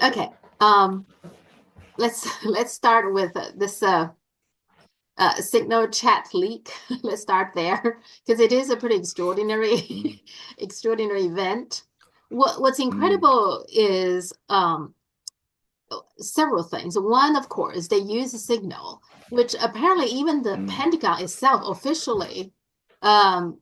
Okay. Let's start with this signal chat leak. Let's start there because it is a pretty extraordinary extraordinary event. What's Mm, incredible is several things. One, of course, they use a signal, which apparently even the mm, Pentagon itself officially um,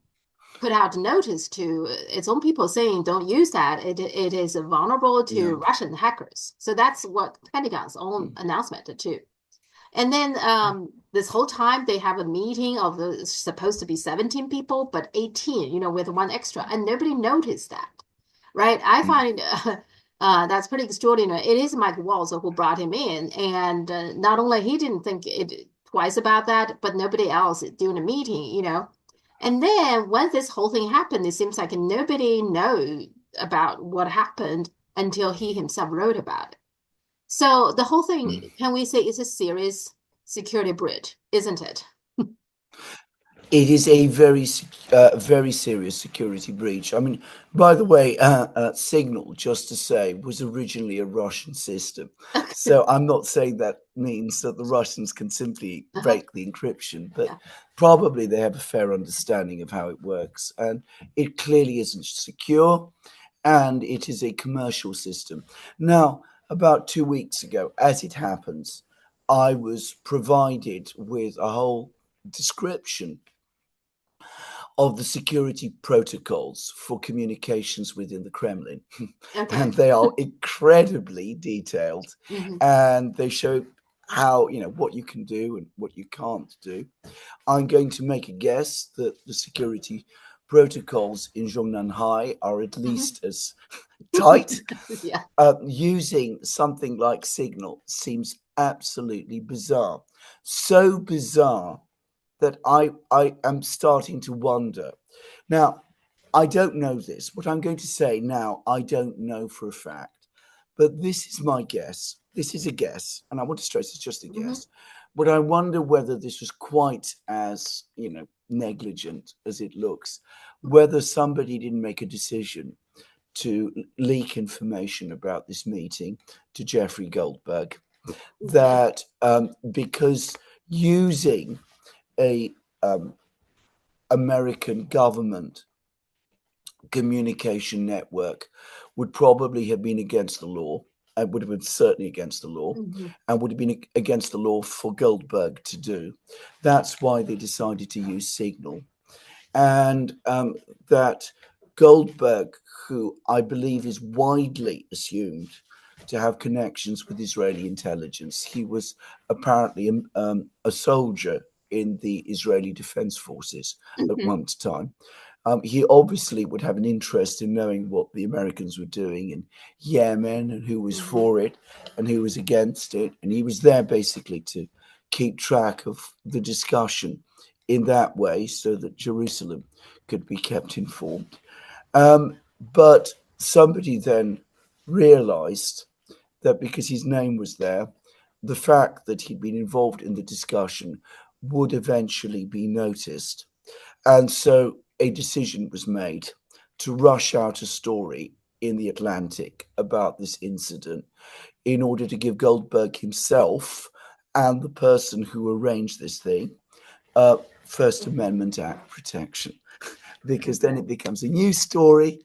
put out a notice to its own people saying don't use that. It is vulnerable to yeah. Russian hackers. So that's what Pentagon's own Mm, announcement too. And then this whole time they have a meeting of the supposed to be 17 people, but 18, with one extra, and nobody noticed that, right? I mm, find that's pretty extraordinary. It is Mike Waltz who brought him in, and not only he didn't think it twice about that, but nobody else during the meeting. And then once this whole thing happened, it seems like nobody know about what happened until he himself wrote about it. So the whole mm. thing, can we say, is a serious security breach, isn't it? It is a very serious security breach. I mean, by the way, Signal, just to say, was originally a Russian system. So I'm not saying that means that the Russians can simply Uh-huh. break the encryption, but Yeah. probably they have a fair understanding of how it works. And it clearly isn't secure, and it is a commercial system. Now, about 2 weeks ago, as it happens, I was provided with a whole description of the security protocols for communications within the Kremlin. Okay. And they are incredibly detailed, Hmm. and they show how, what you can do and what you can't do. I'm going to make a guess that the security protocols in Zhongnanhai are at Hmm. least as tight. Yeah. Using something like Signal seems absolutely bizarre. So bizarre that I am starting to wonder. Now, I don't know this. What I'm going to say now, I don't know for a fact, but this is my guess. This is a guess, and I want to stress it's just a Hmm. guess. But I wonder whether this was quite as, negligent as it looks, whether somebody didn't make a decision to leak information about this meeting to Jeffrey Goldberg, Okay. that because using a um, American government communication network would probably have been against the law, and would have been certainly against the law, Hmm. and would have been against the law for Goldberg to do. That's why they decided to use Signal. And that Goldberg, who I believe is widely assumed to have connections with Israeli intelligence, he was apparently a soldier in the Israeli Defense Forces at Hmm. one time. He obviously would have an interest in knowing what the Americans were doing in Yemen and who was Hmm. for it and who was against it. And he was there basically to keep track of the discussion in that way so that Jerusalem could be kept informed. But somebody then realized that because his name was there, the fact that he'd been involved in the discussion would eventually be noticed. And so a decision was made to rush out a story in the Atlantic about this incident in order to give Goldberg himself and the person who arranged this thing First Hmm. Amendment Act protection, because then Okay. it becomes a new story.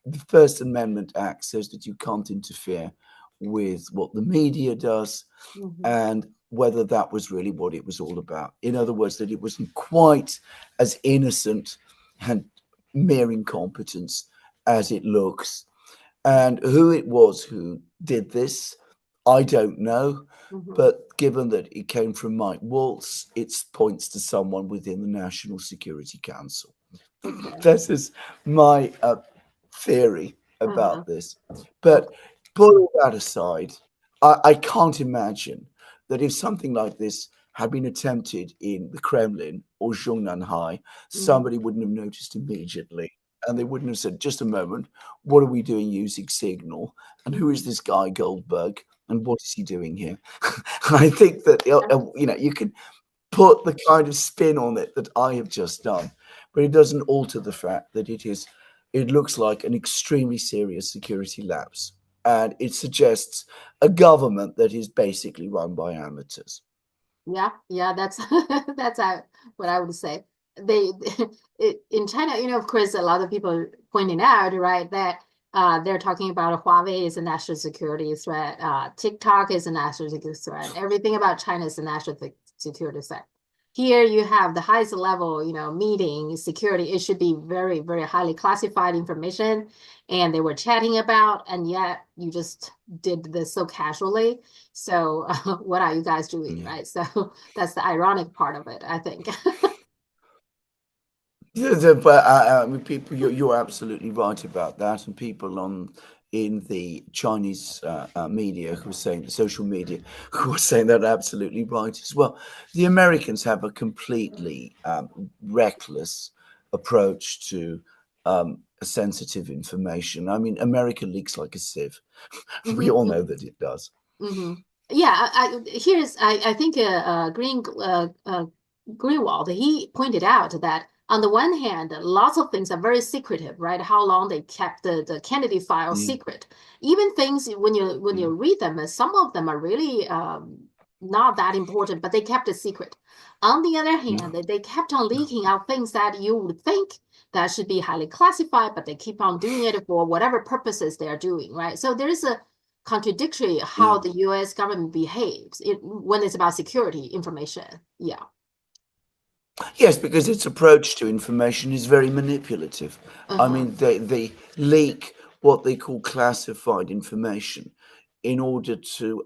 The First Amendment Act says that you can't interfere with what the media does, Hmm. and whether that was really what it was all about. In other words, that it wasn't quite as innocent and mere incompetence as it looks. And who it was who did this, I don't know. Hmm. But given that it came from Mike Waltz, it points to someone within the National Security Council. Okay. This is my theory Uh-huh. about this. But Okay. put all that aside, I can't imagine that if something like this had been attempted in the Kremlin or Zhongnanhai, Hmm. somebody wouldn't have noticed immediately. And they wouldn't have said, just a moment, what are we doing using Signal? And who is Hmm. this guy Goldberg? And what is he doing here? I think that, you can put the kind of spin on it that I have just done, but it doesn't alter the fact that it looks like an extremely serious security lapse. and it suggests a government that is basically run by amateurs. Yeah, that's that's what I would say. They in China, of course, a lot of people pointing out, right, that they're talking about Huawei is a national security threat, TikTok is a national security threat, everything about China is a national security threat. Here you have the highest level, meeting security. It should be very, very highly classified information, and they were chatting about, and yet you just did this so casually. So what are you guys doing, Yeah. right? So that's the ironic part of it, I think. But I mean, people, you're absolutely right about that, and people in the Chinese media who are saying the social media who are saying that absolutely right as well. The Americans have a completely reckless approach to sensitive information. I mean, America leaks like a sieve. We all know that it does. Mm-hmm. Yeah, I think Greenwald, he pointed out that on the one hand, lots of things are very secretive, right? How long they kept the Kennedy file Yeah, secret. Even things when yeah, you read them, some of them are really not that important, but they kept it secret. On the other hand, yeah, they kept on leaking out things that you would think that should be highly classified, but they keep on doing it for whatever purposes they are doing, right? So there is a contradictory yeah. how the US government behaves when it's about security information. Yeah. Yes, because its approach to information is very manipulative. I Uh-huh. mean, they leak what they call classified information in order to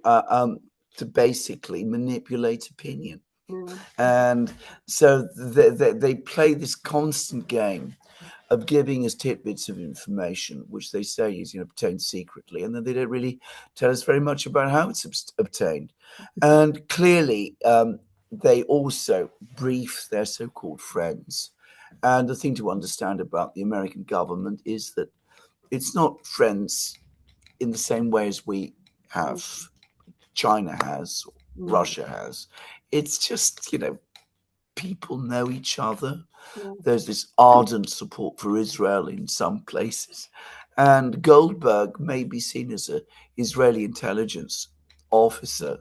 basically manipulate opinion. Mm-hmm. And so they play this constant game of giving us tidbits of information, which they say is obtained secretly, and then they don't really tell us very much about how it's obtained. And clearly, they also brief their so-called friends. And the thing to understand about the American government is that it's not friends in the same way as we have, China has, Mm-hmm. Russia has. It's just, people know each other. Yeah. There's this ardent support for Israel in some places. And Goldberg may be seen as an Israeli intelligence officer,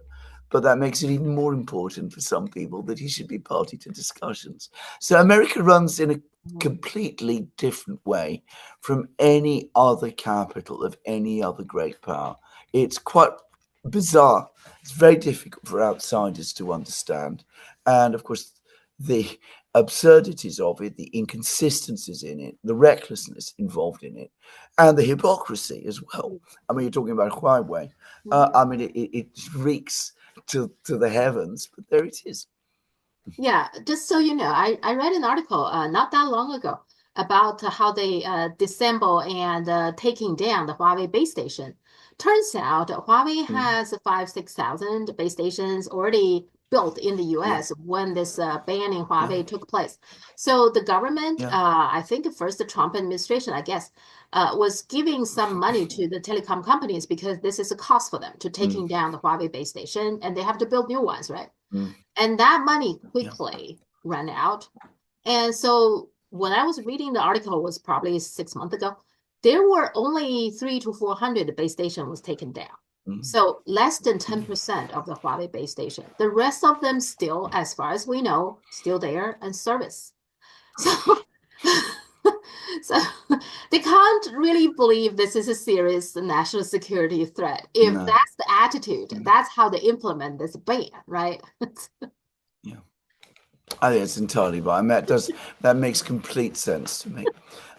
but that makes it even more important for some people that he should be party to discussions. So America runs in a Mhm. completely different way from any other capital of any other great power. It's quite bizarre. It's very difficult for outsiders to understand. And of course, the absurdities of it, the inconsistencies in it, the recklessness involved in it, and the hypocrisy as well. I mean, you're talking about Huawei. Mhm. I mean, it reeks to the heavens, but there it is. Yeah, just so you know, I read an article not that long ago about how they disassemble and taking down the Huawei base station. Turns out Huawei Mm, has 6,000 base stations already built in the yeah, US when this ban in yeah, Huawei took place. So the government, yeah, I think first the Trump administration, I guess, was giving some money to the telecom companies because this is a cost for them to mm, taking down the Huawei base station and they have to build new ones, right? mm, And that money yeah, quickly ran out. And so when I was reading the article, was probably 6 months ago, there were only 300 to 400 base station was taken down. mm, So less than yeah, 10% of the Huawei base station. The rest of them still, as far as we know, still there and service. So so they can't really believe this is a serious national security threat. If no, that's the attitude, mm, that's how they implement this ban, right? yeah. I think it's entirely right. I mean, that makes complete sense to me.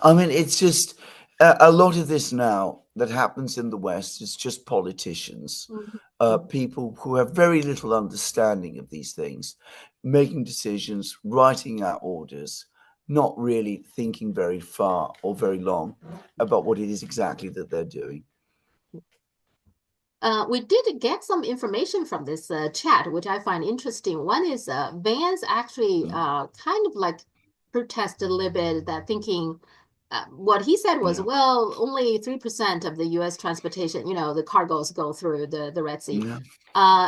I mean, it's just a lot of this now that happens in the West is just politicians, Mhm. people who have very little understanding of these things, making decisions, writing out orders, not really thinking very far or very long about what it is exactly that they're doing. We did get some information from this chat, which I find interesting. One is Vance actually Mm, kind of like protested a little bit that thinking what he said was, yeah, well, only 3% of the US transportation, the cargoes go through the Red Sea. yeah,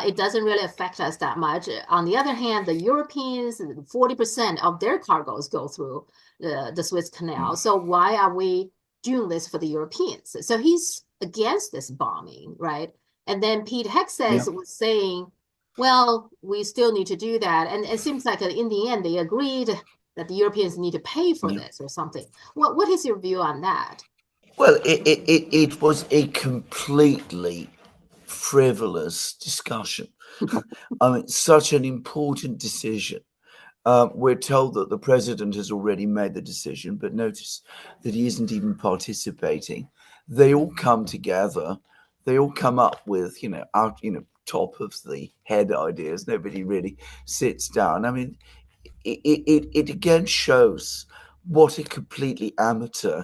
It doesn't really affect us that much. On the other hand, the Europeans, 40% of their cargoes go through the Suez Canal. mm, So why are we doing this for the Europeans? So he's against this bombing, right? And then Pete Hegseth Yeah. was saying, well, we still need to do that. And it seems like in the end, they agreed that the Europeans need to pay for Yeah. this or something. What is your view on that? Well, it was a completely frivolous discussion. I mean, such an important decision. We're told that the president has already made the decision, but notice that he isn't even participating. They all come together. They all come up with, out, top of the head ideas. Nobody really sits down. I mean, it again shows what a completely amateur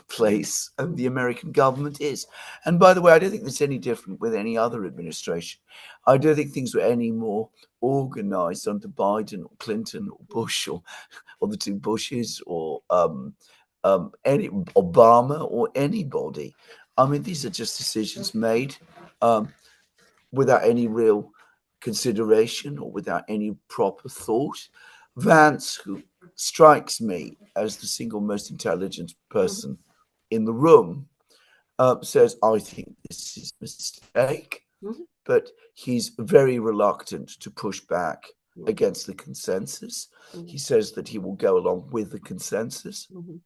place the American government is. And by the way, I don't think it's any different with any other administration. I don't think things were any more organized under Biden or Clinton or Bush or the two Bushes or any Obama or anybody. I mean, these are just decisions made um, without any real consideration or without any proper thought. Vance, who strikes me as the single most intelligent Mhm, person in the room, says, I think this is a mistake, mhm, but he's very reluctant to push back mhm, against the consensus. mhm, He says that he will go along with the consensus. mhm,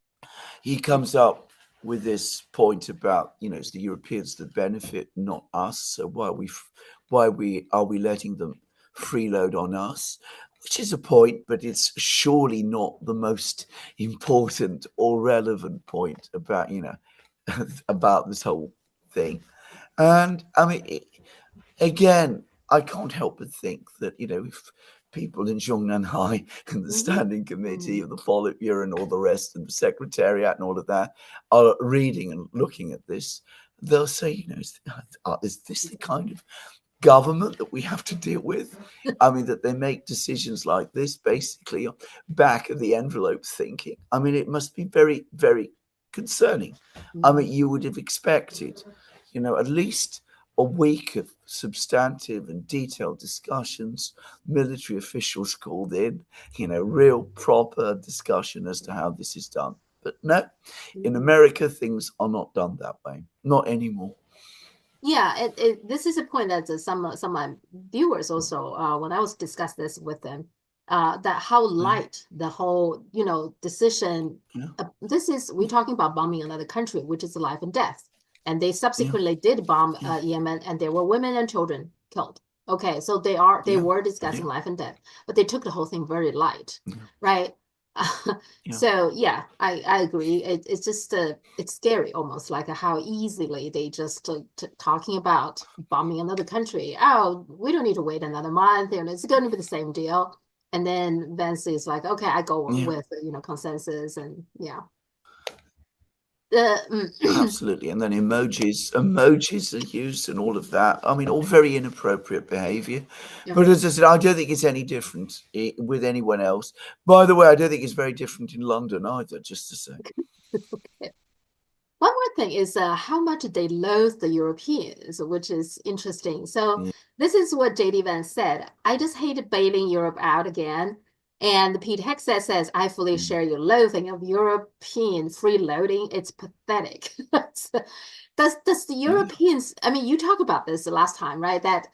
He comes up with this point about, it's the Europeans that benefit, not us. So why are we letting them freeload on us? Which is a point, but it's surely not the most important or relevant point about about this whole thing. And I mean, again, I can't help but think that, if people in Zhongnanhai and the mhm, standing committee mhm, of the Politburo and all the rest and the secretariat and all of that are reading and looking at this, they'll say, is this the kind of government that we have to deal with? I mean, that they make decisions like this basically back of the envelope thinking. I mean, it must be very, very concerning. I mhm. mean, you would have expected, at least a week of substantive and detailed discussions, military officials called in, real proper discussion as to how this is done. But no, in Mhm. America, things are not done that way. Not anymore. Yeah, this is a point that some of my viewers also, when I was discuss this with them, that how Yeah, light the whole, decision. yeah, This is we're talking about bombing another country, which is life and death, and they yeah, subsequently did bomb yeah, Yemen, and there were women and children killed. Okay, so they yeah, were discussing yeah, life and death, but they took the whole thing very light, yeah, right? yeah. So yeah, I agree. It's just it's scary almost like how easily they just talking about bombing another country. Oh, we don't need to wait another month, and it's going to be the same deal. And then Vance is like, okay, I go Yeah. with consensus, and yeah. Absolutely. And then emojis are used and all of that. I mean, all very inappropriate behavior. Yeah. But as I said, I don't think it's any different with anyone else. By the way, I don't think it's very different in London either, just to say. One more thing is how much they loathe the Europeans, which is interesting. So Yeah. this is what JD Vance said. I just hate bailing Europe out again. And Pete Hegseth says, I fully Mm. share your loathing of European freeloading. It's pathetic. Does the Yeah. Europeans, I mean, you talked about this the last time, right? That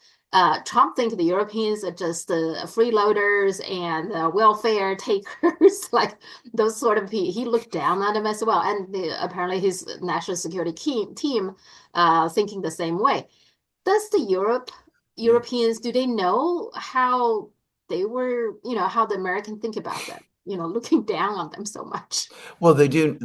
Trump think the Europeans are just freeloaders and welfare takers, like those sort of he looked down on them as well, and apparently his national security team thinking the same way. Does the Yeah. Europeans, do they know how they were, how the American think about them, looking down on them so much? Well, they do.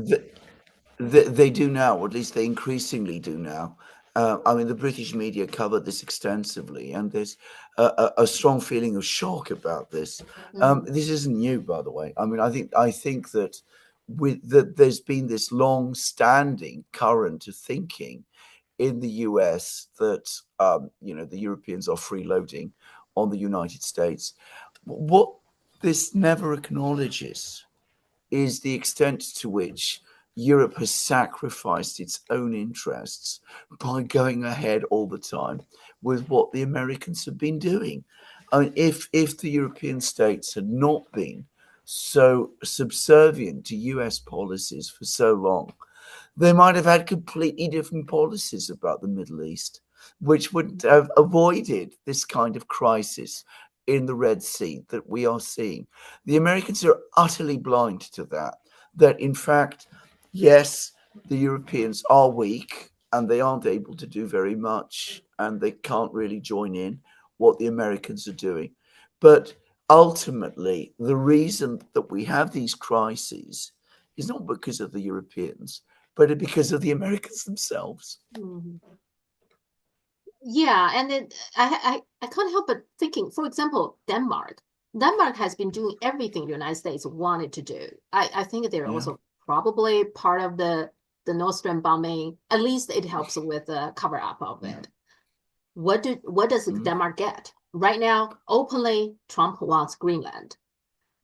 They do now, or at least they increasingly do now. I mean, the British media covered this extensively, and there's a strong feeling of shock about this. Mhm. This isn't new, by the way. I mean, I think that with that there's been this long-standing current of thinking in the US that the Europeans are freeloading on the United States. What this never acknowledges is the extent to which Europe has sacrificed its own interests by going ahead all the time with what the Americans have been doing. I mean, if the European states had not been so subservient to US policies for so long, they might have had completely different policies about the Middle East, which would have avoided this kind of crisis in the Red Sea that we are seeing. The Americans are utterly blind to that, that in fact, yes, the Europeans are weak and they aren't able to do very much and they can't really join in what the Americans are doing. But ultimately, the reason that we have these crises is not because of the Europeans, but because of the Americans themselves. Mhm. Yeah, and I can't help but thinking, for example, Denmark. Denmark has been doing everything the United States wanted to do. I think they're Yeah. also probably part of the Nord Stream bombing. At least it helps with the cover up of it. What does Denmark get? Right now, openly, Trump wants Greenland.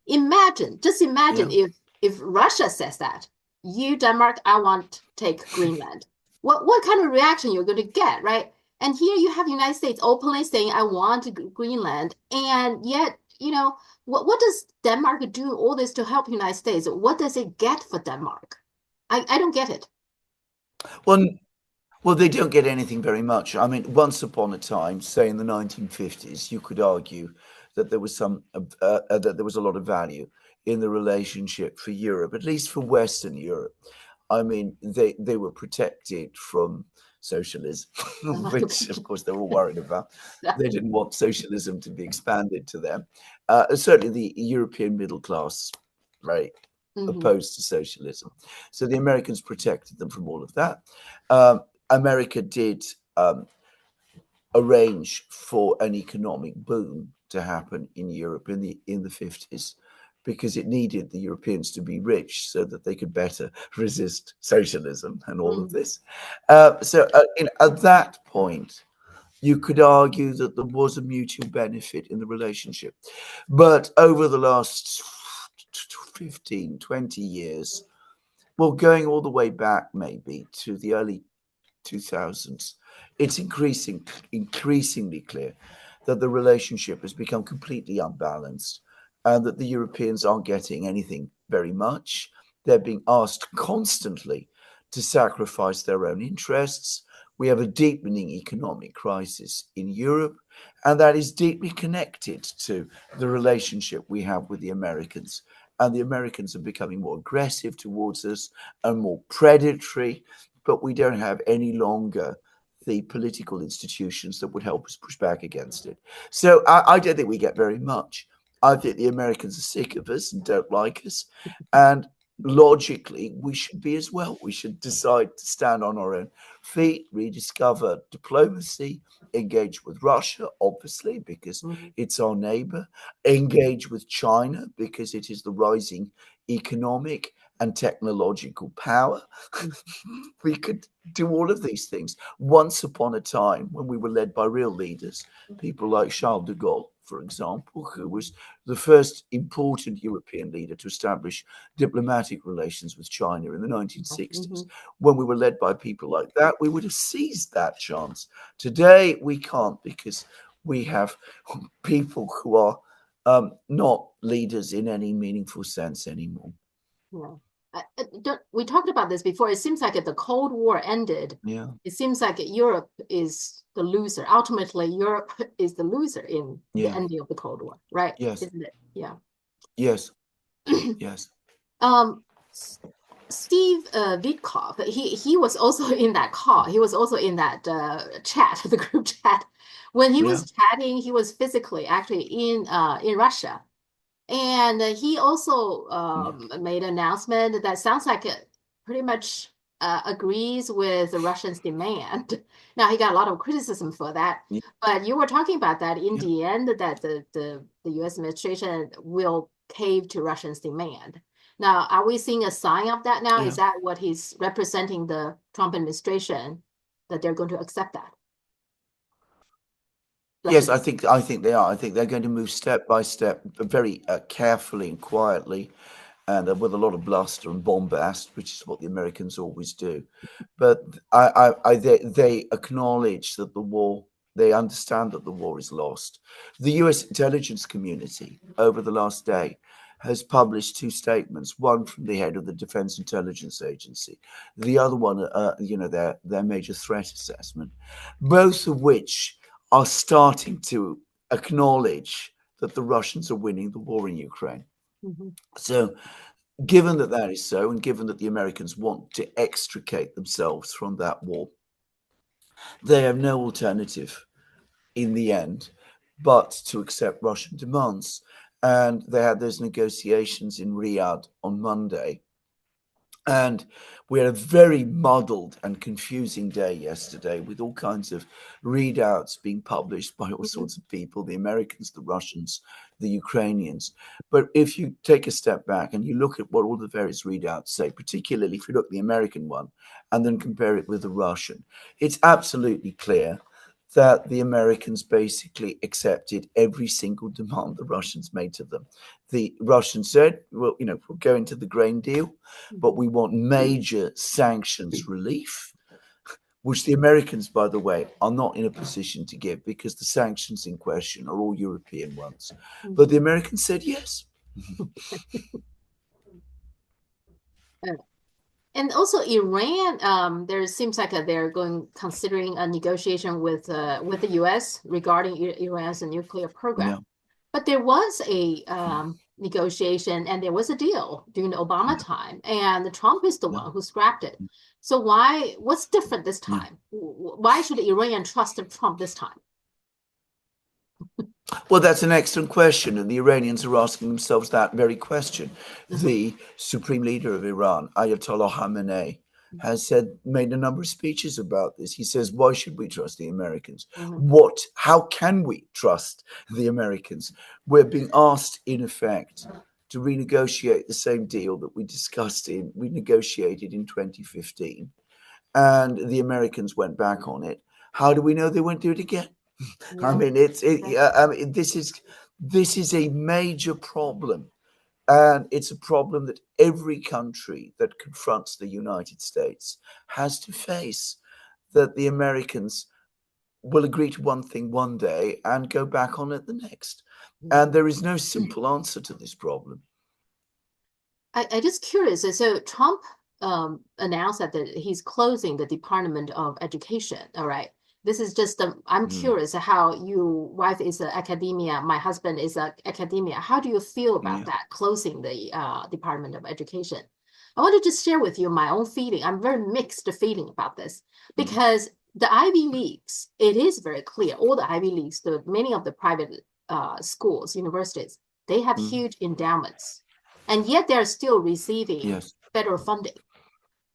Just imagine if Russia says that, you, Denmark, I want to take Greenland. What kind of reaction you're going to get, right? And here you have the United States openly saying, I want Greenland. And yet, what does Denmark do all this to help the United States? What does it get for Denmark? I don't get it. Well, they don't get anything very much. I mean, once upon a time, say in the 1950s, you could argue that there was that there was a lot of value in the relationship for Europe, at least for Western Europe. I mean, they were protected from socialism, which of course they were worried about. They didn't want socialism to be expanded to them. Certainly, the European middle class, right, opposed to socialism. So the Americans protected them from all of that. America did arrange for an economic boom to happen in Europe in the 50s because it needed the Europeans to be rich so that they could better resist socialism and all of this. At that point, you could argue that there was a mutual benefit in the relationship. But over the last 15, 20 years, well, going all the way back maybe to the early 2000s, it's increasingly clear that the relationship has become completely unbalanced and that the Europeans aren't getting anything very much. They're being asked constantly to sacrifice their own interests. We have a deepening economic crisis in Europe, and that is deeply connected to the relationship we have with the Americans. And the Americans are becoming more aggressive towards us and more predatory, but we don't have any longer the political institutions that would help us push back against it. So I don't think we get very much. I think the Americans are sick of us and don't like us. And logically, we should be as well. We should decide to stand on our own feet, rediscover diplomacy, engage with Russia, obviously, because it's our neighbor, engage with China, because it is the rising economic and technological power. We could do all of these things. Once upon a time, when we were led by real leaders, people like Charles de Gaulle, for example, who was the first important European leader to establish diplomatic relations with China in the 1960s. When we were led by people like that, we would have seized that chance. Today, we can't because we have people who are not leaders in any meaningful sense anymore. Yeah. We talked about this before. It seems like if the Cold War ended, it seems like Europe is the loser. Ultimately, Europe is the loser in the ending of the Cold War, right? Yes. Isn't it? Yeah. Yes. Yes. Steve Witkoff, he was also in that call. He was also in that chat, the group chat. When he was chatting, he was physically actually in Russia. And he also made an announcement that sounds like it pretty much agrees with the Russians' demand. Now, he got a lot of criticism for that, but you were talking about that in the end, that the U.S. administration will cave to Russians' demand. Now, are we seeing a sign of that now? Is that what he's representing the Trump administration, that they're going to accept that? Yes, I think they are. I think they're going to move step by step, very carefully and quietly, and with a lot of bluster and bombast, which is what the Americans always do. But they acknowledge that the war. They understand that the war is lost. The U.S. intelligence community over the last day has published two statements, one from the head of the Defense Intelligence Agency, the other one, their major threat assessment, both of which are starting to acknowledge that the Russians are winning the war in Ukraine. Mm-hmm. So given that that is so, and given that the Americans want to extricate themselves from that war, they have no alternative in the end but to accept Russian demands. And they had those negotiations in Riyadh on Monday. And we had a very muddled and confusing day yesterday with all kinds of readouts being published by all sorts of people, the Americans, the Russians, the Ukrainians. But if you take a step back and you look at what all the various readouts say, particularly if you look at the American one and then compare it with the Russian, it's absolutely clear that the Americans basically accepted every single demand the Russians made to them. The Russians said, well, we'll go into the grain deal, but we want major sanctions relief, which the Americans, by the way, are not in a position to give because the sanctions in question are all European ones. But the Americans said yes. And also Iran, there seems like they're considering a negotiation with the U.S. regarding Iran's nuclear program. Yeah. But there was a negotiation and there was a deal during the Obama time, and Trump is the one who scrapped it. So what's different this time? Why should Iran trust Trump this time? Well, that's an excellent question, and the Iranians are asking themselves that very question. The supreme leader of Iran, Ayatollah Khamenei, has made a number of speeches about this. He says, why should we trust the Americans? How can we trust the Americans? We're being asked, in effect, to renegotiate the same deal that we negotiated in 2015, and the Americans went back on it. How do we know they won't do it again? I mean, this is a major problem, and it's a problem that every country that confronts the United States has to face. That the Americans will agree to one thing one day and go back on it the next, and there is no simple answer to this problem. I just curious. So Trump announced that he's closing the Department of Education. All right. This is just, I'm curious how your wife is academia, my husband is academia. How do you feel about that, closing the Department of Education? I want to just share with you my own feeling. I'm very mixed feeling about this because the Ivy Leagues, it is very clear, all the Ivy Leagues, many of the private schools, universities, they have huge endowments, and yet they're still receiving federal funding.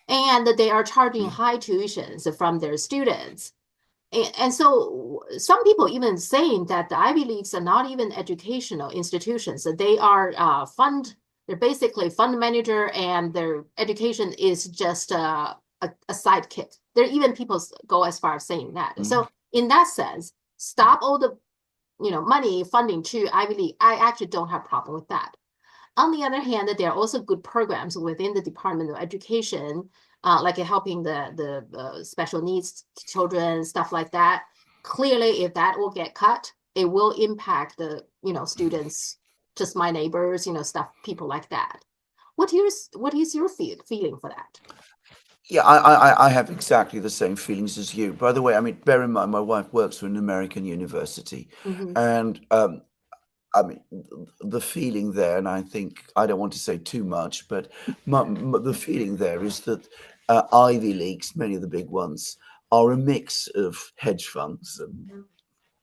And they are charging high tuitions from their students. And so some people even saying that the Ivy Leagues are not even educational institutions. They are they're basically fund manager, and their education is just a sidekick. There even people go as far as saying that. So in that sense, stop all the money funding to Ivy League. I actually don't have a problem with that. On the other hand, there are also good programs within the Department of Education, like helping the special needs children, stuff like that. Clearly, if that will get cut, it will impact the students, just my neighbors, stuff, people like that. What is your feeling for that? Yeah, I have exactly the same feelings as you. By the way, I mean, bear in mind, my wife works for an American university, and I mean, the feeling there, and I think I don't want to say too much, but the feeling there is that Ivy Leagues, many of the big ones, are a mix of hedge funds and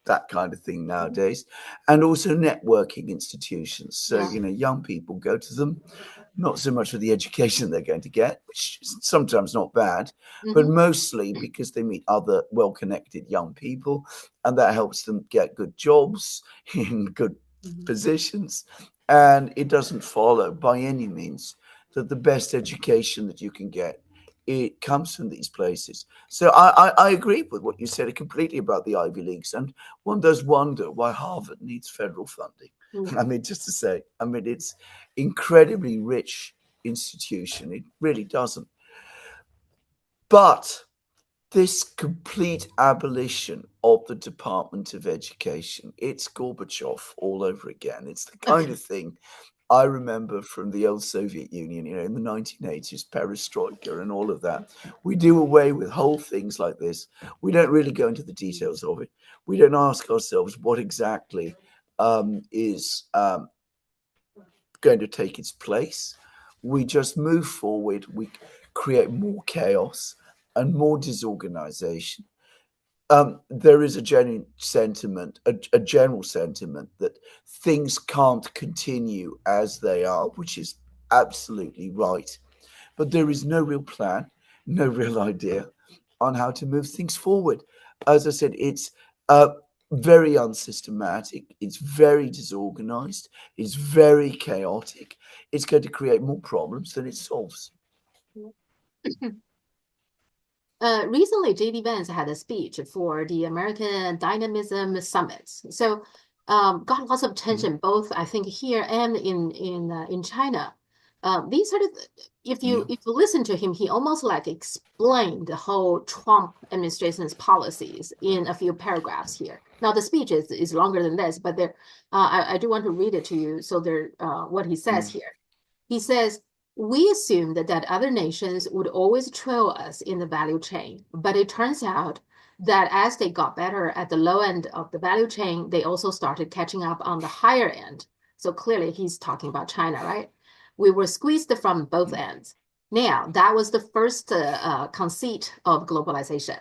that kind of thing nowadays, and also networking institutions. So, young people go to them, not so much for the education they're going to get, which is sometimes not bad, but mostly because they meet other well-connected young people, and that helps them get good jobs in good positions. And it doesn't follow by any means that the best education that you can get, it comes from these places. So I agree with what you said completely about the Ivy Leagues, and one does wonder why Harvard needs federal funding. I mean, just to say, I mean, it's incredibly rich institution. It really doesn't. But this complete abolition of the Department of Education, it's Gorbachev all over again. It's the kind of thing I remember from the old Soviet Union, in the 1980s, perestroika and all of that. We do away with whole things like this. We don't really go into the details of it. We don't ask ourselves what exactly is going to take its place. We just move forward. We create more chaos and more disorganization. There is a genuine sentiment, a general sentiment that things can't continue as they are, which is absolutely right. But there is no real plan, no real idea on how to move things forward. As I said, it's very unsystematic, it's very disorganized, it's very chaotic. It's going to create more problems than it solves. Recently, JD Vance had a speech for the American Dynamism Summit. So got lots of attention, both I think here and in China. These sort of, if you listen to him, he almost like explained the whole Trump administration's policies in a few paragraphs here. Now the speech is longer than this, but there, I do want to read it to you. So there, what he says here. He says, we assumed that other nations would always trail us in the value chain, but it turns out that as they got better at the low end of the value chain, they also started catching up on the higher end. So clearly he's talking about China, right? We were squeezed from both ends. Now, that was the first conceit of globalization.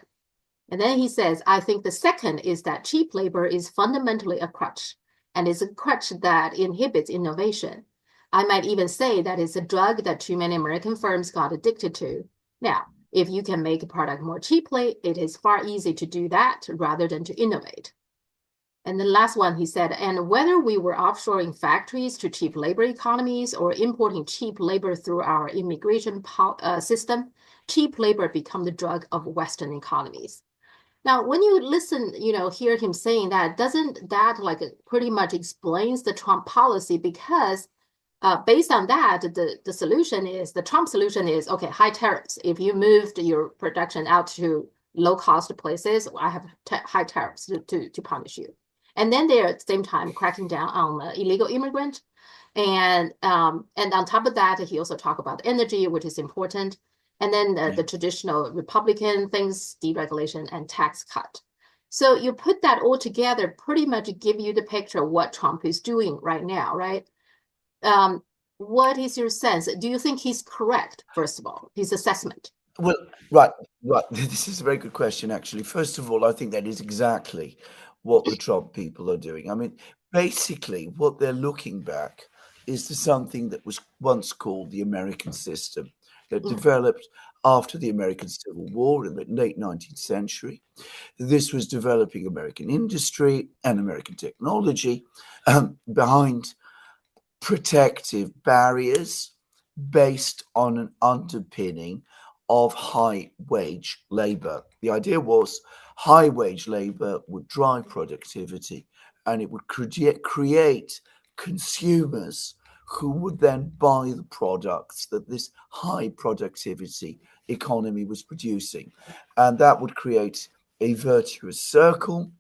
And then he says, I think the second is that cheap labor is fundamentally a crutch, and it's a crutch that inhibits innovation. I might even say that it's a drug that too many American firms got addicted to. Now, if you can make a product more cheaply, it is far easier to do that rather than to innovate. And the last one, he said, and whether we were offshoring factories to cheap labor economies or importing cheap labor through our immigration system, cheap labor become the drug of Western economies. Now, when you listen, hear him saying that, doesn't that like pretty much explains the Trump policy? Because based on that, the solution is, the Trump solution is, okay, high tariffs. If you moved your production out to low cost places, I have high tariffs to punish you. And then they're at the same time cracking down on illegal immigrants. And on top of that, he also talked about energy, which is important. And then the traditional Republican things, deregulation and tax cut. So you put that all together, pretty much give you the picture of what Trump is doing right now, right? What is your sense? Do you think he's correct, first of all, his assessment? Well, right. This is a very good question, actually. First of all, I think that is exactly what the Trump people are doing. I mean, basically, what they're looking back is to something that was once called the American system, that developed after the American Civil War in the late 19th century. This was developing American industry and American technology behind protective barriers based on an underpinning of high wage labor. The idea was high wage labor would drive productivity and it would create consumers who would then buy the products that this high productivity economy was producing. And that would create a virtuous circle,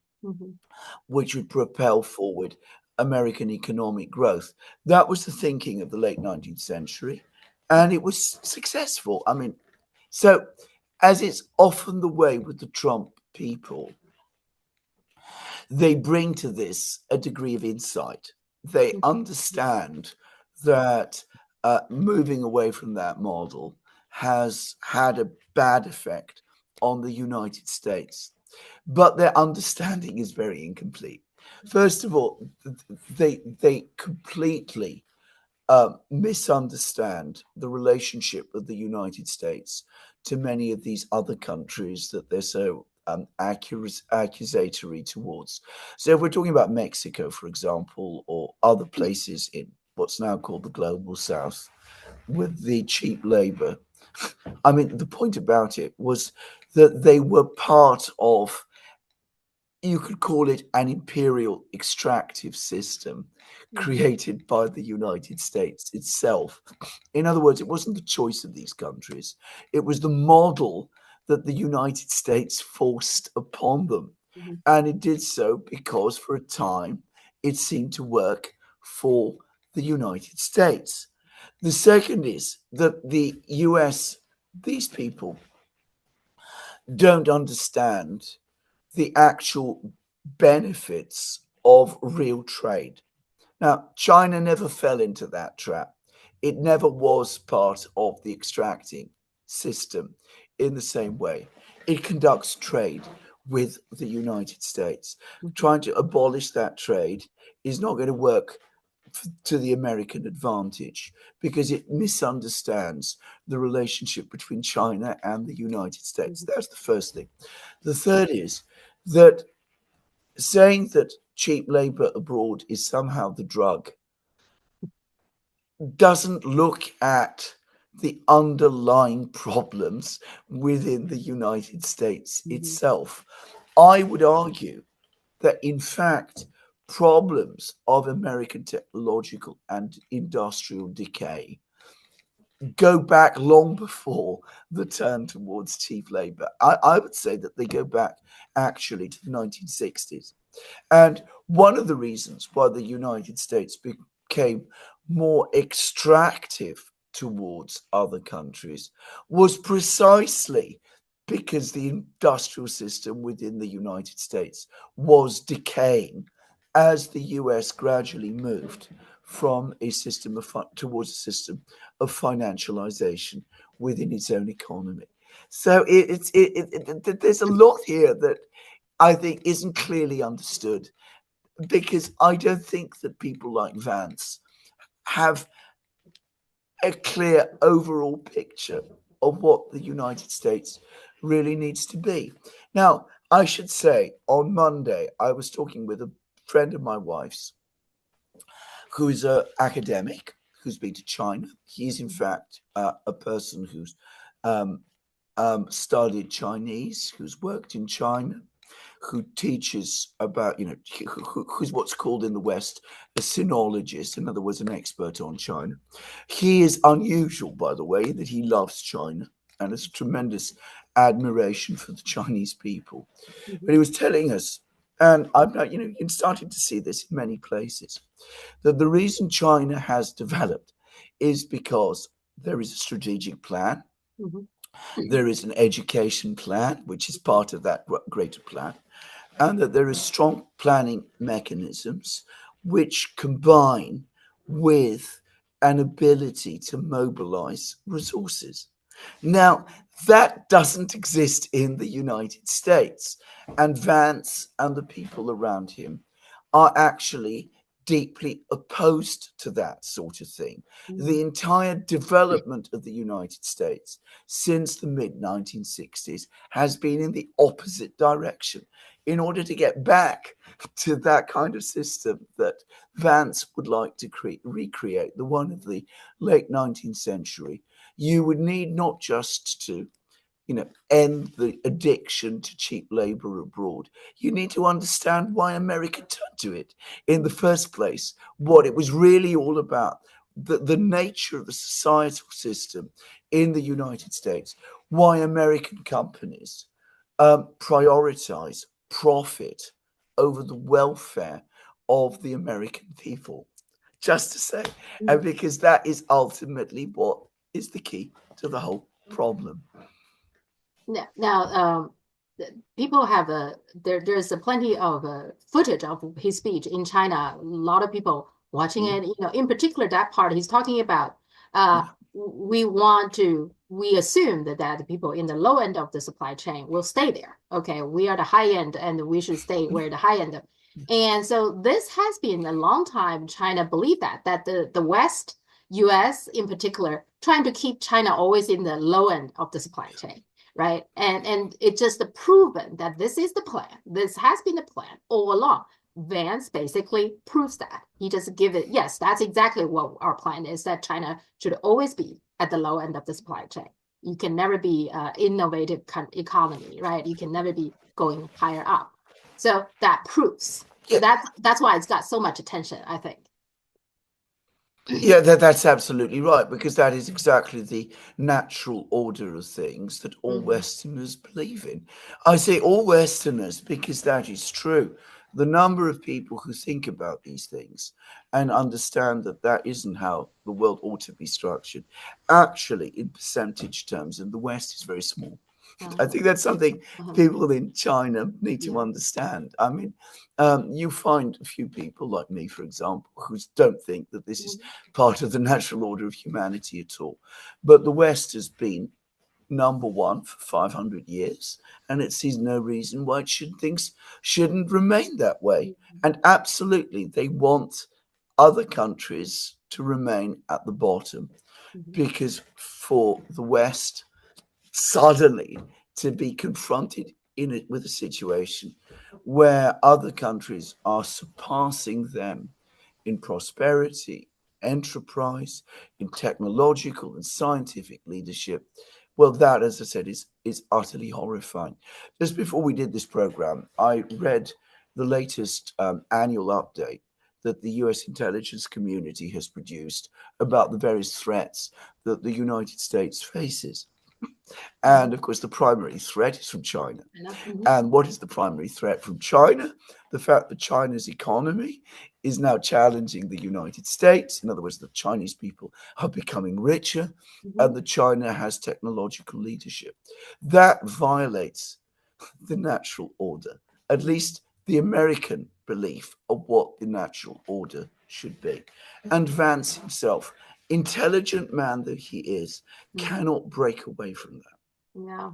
which would propel forward American economic growth. That was the thinking of the late 19th century, and it was successful. I mean, so as it's often the way with the Trump people, they bring to this a degree of insight. They understand that moving away from that model has had a bad effect on the United States, but their understanding is very incomplete. First of all, they completely misunderstand the relationship of the United States to many of these other countries that they're so accusatory towards. So if we're talking about Mexico, for example, or other places in what's now called the global south with the cheap labor, I mean, the point about it was that they were part of, you could call it an imperial extractive system created by the United States itself. In other words, it wasn't the choice of these countries, it was the model that the United States forced upon them. And it did so because for a time it seemed to work for the United States. The second is that the US, these people don't understand the actual benefits of real trade. Now, China never fell into that trap. It never was part of the extracting system in the same way. It conducts trade with the United States. Trying to abolish that trade is not going to work to the American advantage because it misunderstands the relationship between China and the United States. That's the first thing. The third is that saying that cheap labor abroad is somehow the drug doesn't look at the underlying problems within the United States itself. I would argue that, in fact, problems of American technological and industrial decay go back long before the turn towards cheap labor. I would say that they go back actually to the 1960s. And one of the reasons why the United States became more extractive towards other countries was precisely because the industrial system within the United States was decaying as the US gradually moved from a system of towards a system of financialization within its own economy. So there's a lot here that I think isn't clearly understood, because I don't think that people like Vance have a clear overall picture of what the United States really needs to be. Now, I should say, on Monday, I was talking with a friend of my wife's who is an academic who's been to China. He's, in fact, a person who's studied Chinese, who's worked in China, who teaches about, who's what's called in the West a sinologist, in other words, an expert on China. He is unusual, by the way, that he loves China and has tremendous admiration for the Chinese people. But he was telling us, and I've not, you're starting to see this in many places, that the reason China has developed is because there is a strategic plan. There is an education plan, which is part of that greater plan, and that there are strong planning mechanisms which combine with an ability to mobilize resources. Now, that doesn't exist in the United States, and Vance and the people around him are actually deeply opposed to that sort of thing. The entire development of the United States since the mid-1960s has been in the opposite direction. In order to get back to that kind of system that Vance would like to recreate, the one of the late 19th century, you would need not just to end the addiction to cheap labor abroad. You need to understand why America turned to it in the first place, what it was really all about, the nature of the societal system in the United States, why American companies prioritize profit over the welfare of the American people. Just to say, and because that is ultimately what is the key to the whole problem. Now, people have there's plenty of footage of his speech in China. A lot of people watching it. In particular, that part he's talking about. We assume that the people in the low end of the supply chain will stay there. Okay, we are the high end, and we should stay where the high end. And so this has been a long time. China believed that the West, U.S. in particular, trying to keep China always in the low end of the supply chain. Right. And it's just proven that this is the plan. This has been the plan all along. Vance basically proves that. He just give it, yes, that's exactly what our plan is, that China should always be at the low end of the supply chain. You can never be innovative economy, right? You can never be going higher up. So that proves. So that's why it's got so much attention, I think. Yeah, that's absolutely right, because that is exactly the natural order of things that all Westerners believe in. I say all Westerners because that is true. the number of people who think about these things and understand that that isn't how the world ought to be structured, actually, in percentage terms, in the West is very small. I think that's something people in China need to understand. I mean, you find a few people like me, for example, who don't think that this is part of the natural order of humanity at all. But the West has been number one for 500 years, and it sees no reason why things shouldn't remain that way. And absolutely, they want other countries to remain at the bottom because for the West, suddenly to be confronted in it with a situation where other countries are surpassing them in prosperity, enterprise, in technological and scientific leadership. Well, that, as I said, is utterly horrifying. Just before we did this program, I read the latest annual update that the US intelligence community has produced about the various threats that the United States faces. And of course, the primary threat is from China. And what is the primary threat from China? The fact that China's economy is now challenging the United States. In other words, the Chinese people are becoming richer and that China has technological leadership. That violates the natural order, at least the American belief of what the natural order should be. And Vance himself, intelligent man that he is, cannot break away from that. Yeah.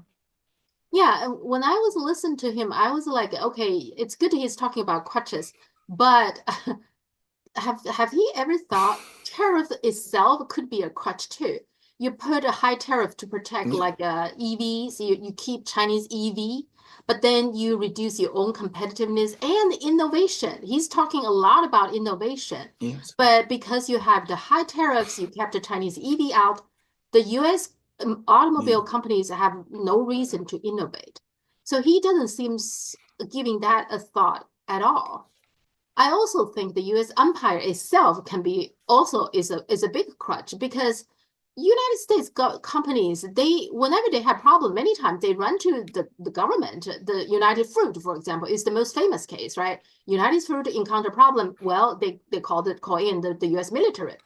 Yeah, and when I was listening to him, I was like, okay, it's good he's talking about crutches, but have he ever thought tariff itself could be a crutch too? You put a high tariff to protect like EVs, you keep Chinese EV, but then you reduce your own competitiveness and innovation. He's talking a lot about innovation. Yes. But because you have the high tariffs, you kept the Chinese EV out, the US automobile companies have no reason to innovate. So he doesn't seem giving that a thought at all. I also think the U.S. empire itself can be also is a big crutch because United States companies, they whenever they have problem, many times they run to the government. The United Fruit, for example, is the most famous case, right? United Fruit encounter problem, well, they call in the U.S. military.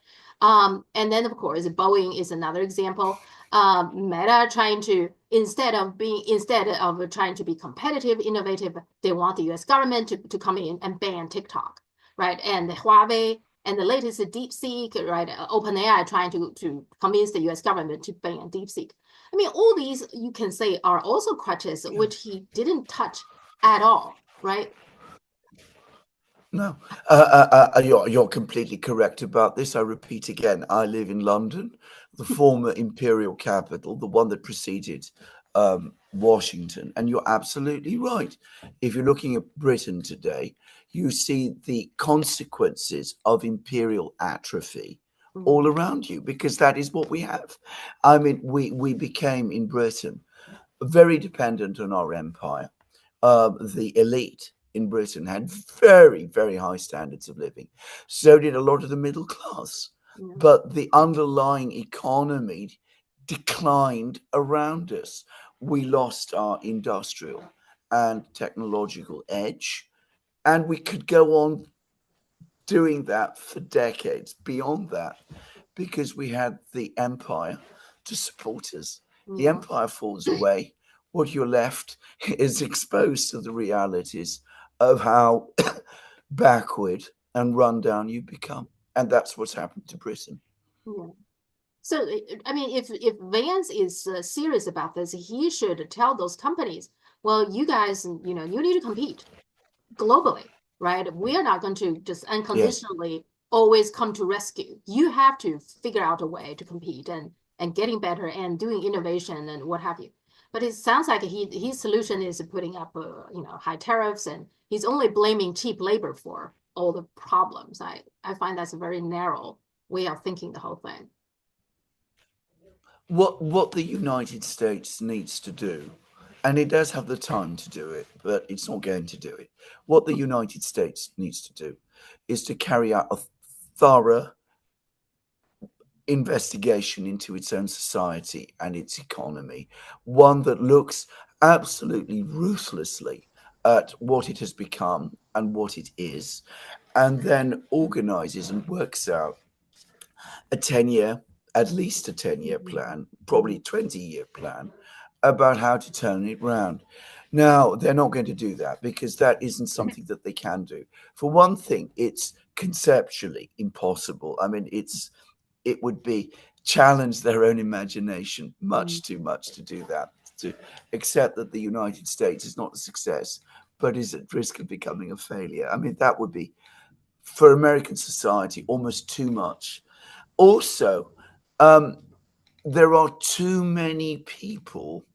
And then of course Boeing is another example. Meta trying to instead of trying to be competitive, innovative, they want the U.S. government to come in and ban TikTok, right? And the Huawei and the latest DeepSeek, right? OpenAI trying to convince the U.S. government to ban DeepSeek. I mean, all these you can say are also crutches, which he didn't touch at all, right? No, you're completely correct about this. I repeat again, I live in London, the former imperial capital, the one that preceded Washington. And you're absolutely right. If you're looking at Britain today, you see the consequences of imperial atrophy all around you, because that is what we have. I mean, we became in Britain very dependent on our empire. The elite in Britain had very, very high standards of living. So did a lot of the middle class. But the underlying economy declined around us. We lost our industrial and technological edge. And we could go on doing that for decades beyond that because we had the empire to support us. The empire falls away. What you're left is exposed to the realities of how backward and rundown you become. And that's what's happened to Britain. Yeah. So, I mean, if Vance is serious about this, he should tell those companies, well, you guys, you need to compete globally, right? We are not going to just unconditionally always come to rescue. You have to figure out a way to compete and getting better and doing innovation and what have you. But it sounds like his solution is putting up, high tariffs, and he's only blaming cheap labor for all the problems. I find that's a very narrow way of thinking the whole thing. What the United States needs to do, and it does have the time to do it, but it's not going to do it. What the United States needs to do is to carry out a thorough investigation into its own society and its economy, one that looks absolutely ruthlessly at what it has become and what it is, and then organizes and works out a 10-year, at least a 10-year plan, probably 20-year plan about how to turn it round. Now, they're not going to do that because that isn't something that they can do. For one thing, it's conceptually impossible. I mean, it would be challenge their own imagination much too much to do that, to accept that the United States is not a success, but is at risk of becoming a failure. I mean, that would be, for American society, almost too much. Also, there are too many people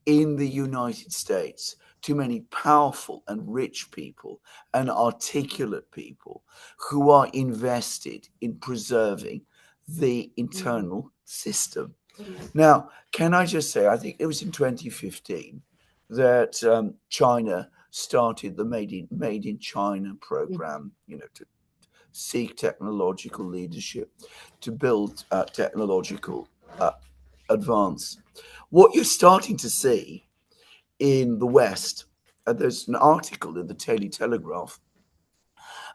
in the United States, too many powerful and rich people and articulate people who are invested in preserving the internal system. Now, can I just say, I think it was in 2015 that China started the Made in China program, to seek technological leadership, to build technological advance. What you're starting to see in the West, there's an article in the Daily Telegraph,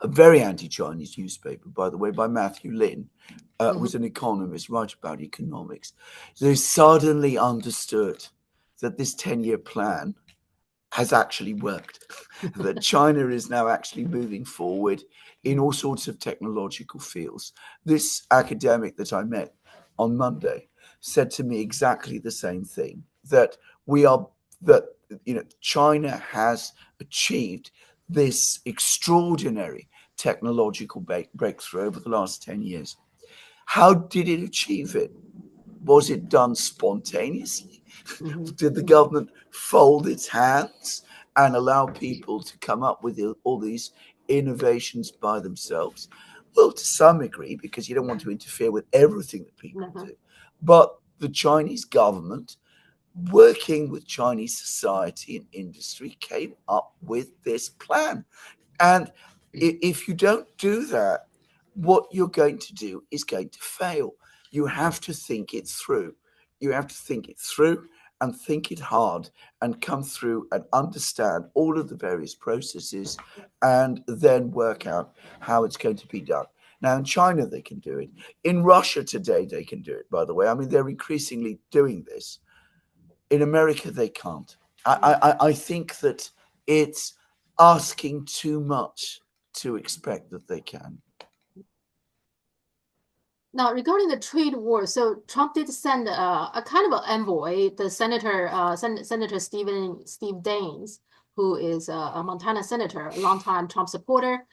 a very anti-Chinese newspaper, by the way, by Matthew Lin, who's an economist, writes about economics. They suddenly understood that this 10-year plan has actually worked, that China is now actually moving forward in all sorts of technological fields. This academic that I met on Monday said to me exactly the same thing, that China has achieved this extraordinary technological breakthrough over the last 10 years. How did it achieve it? Was it done spontaneously? Did the government fold its hands and allow people to come up with all these innovations by themselves? Well, to some degree, because you don't want to interfere with everything that people do. But the Chinese government, working with Chinese society and industry, came up with this plan. And if you don't do that, what you're going to do is going to fail. You have to think it through. You have to think it through and think it hard and come through and understand all of the various processes and then work out how it's going to be done. Now, in China, they can do it. In Russia today, they can do it, by the way. I mean, they're increasingly doing this. In America, they can't. I think that it's asking too much to expect that they can. Now, regarding the trade war, so Trump did send a kind of an envoy, the Senator Steve Daines, who is a Montana senator, a longtime Trump supporter.